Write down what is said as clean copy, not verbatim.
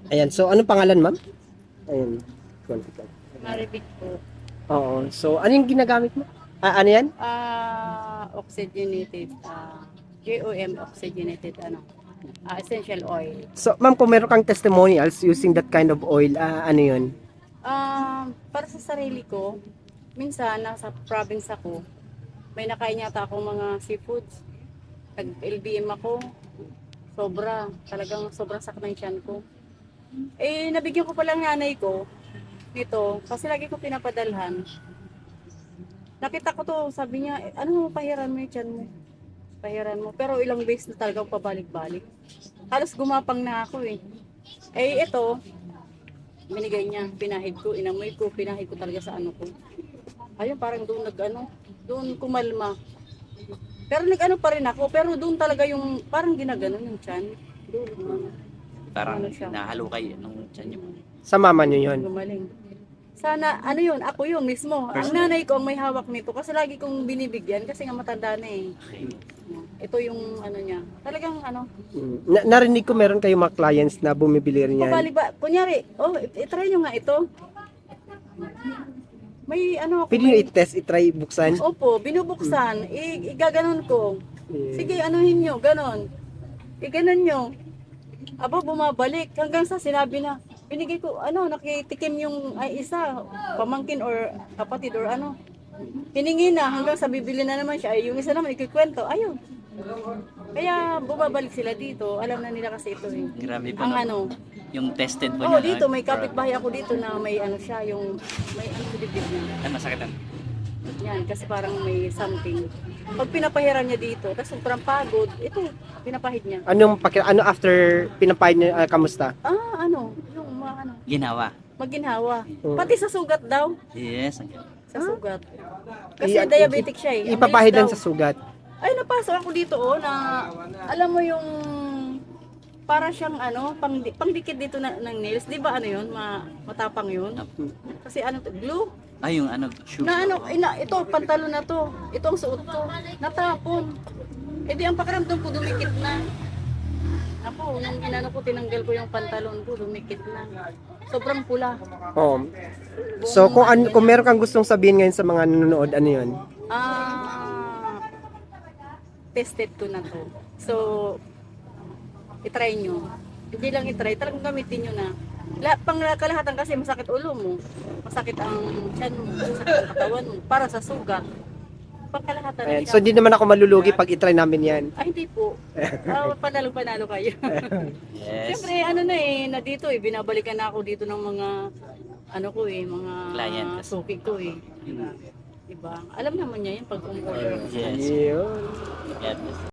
Ayan, so anong pangalan, ma'am? Ayan. Maribig po. Oo. So, ano yung ginagamit mo? Ano yan? Oxygenated, GOM oxygenated, essential oil. So, ma'am, kung meron kang testimonials using that kind of oil, ano yun? Para sa sarili ko, minsan nasa province ako, may nakain yata akong mga seafoods. Nag-LBM ako, talagang sobrang sakit ng tiyan ko. Eh, nabigyan ko palang nanay ko nito, kasi lagi ko pinapadalhan. Nakita ko to, sabi niya, ano mo, pahiran mo yung tiyan mo. Pahiran mo. Pero ilang beses na talagang pabalik-balik. Halos gumapang na ako eh. Eh, ito, binigay niya, pinahid ko, inamoy ko, pinahid ko talaga sa ano ko. Ayun, parang doon doon kumalma. Pero nag-ano pa rin ako, pero doon talaga yung, parang ginaganon yung tiyan. Doon, Parang ano siya? nahalukay nung tiyan niyo. Sa mama nyo yun? Gumaling. Sana, ano yun, ako yun mismo. Ang nanay ko ang may hawak nito kasi lagi kong binibigyan kasi nga matanda na eh. Ito yung ano niya. Talagang ano. Narinig ko meron kayong mga clients na bumibili rin yan. Pabali ba? Kunyari, itry nyo nga ito. May ano ako. Pwede nyo i-test, i-try, buksan? Opo, binubuksan. Igaganon ko. Sige, anuhin nyo, ganon. Iganon nyo. Aba, bumabalik. Hanggang sa sinabi na, binigay ko, nakitikim yung isa, pamangkin or kapatid or ano. Hiningi na, hanggang sa bibili na naman siya. Ay, yung isa naman, ikikwento. Ayun. Kaya bumabalik sila dito. Alam na nila kasi ito eh. Grabe po. Ang Yung tested po Oo, niya. dito, may kapitbahay ako dito na may ano siya, yung may ano sa dibdib niya. Ay, masakitan. Yan, kasi parang may something. Pag pinapahiran niya dito, tapos sobrang pagod, ito, pinapahid niya. Ano after pinapahid nyo, kamusta? Yung mga Ginawa. maginhawa. Pati sa sugat daw, Yes. sa sugat. Kasi diabetic siya eh. Ang Ipapahid bilis lang daw. sa sugat. Ay, napasok ako dito na, alam mo yung, para siyang pangdikit dito ng nails. Di ba yun, matapang yun? Kasi glue. Ay, yung shoe. Ito, pantalon na to. Ito ang suot ko. Natapon. Eh di ang pakiramdam ko, dumikit na. Ako, nung tinanggal ko yung pantalon ko, dumikit na. Sobrang pula. Oh. So, kung meron kang gustong sabihin ngayon sa mga nanonood, ano yun? Tested ko na to. So, itry nyo. Hindi lang itry, talagang gamitin nyo na. Kalahatan kasi masakit ulo mo, masakit ang tiyan mo, masakit ang katawan mo, para sa sugat. Pangkalahatan na Ayan. So, di naman ako malulugi pag itry namin yan. Ay, hindi po. Panalo kayo. Yes. Siyempre, na dito binabalikan na ako dito ng mga, mga Client. suki ko eh. Diba? Alam naman niya yan pag umorder. Yes. Yun. Yes.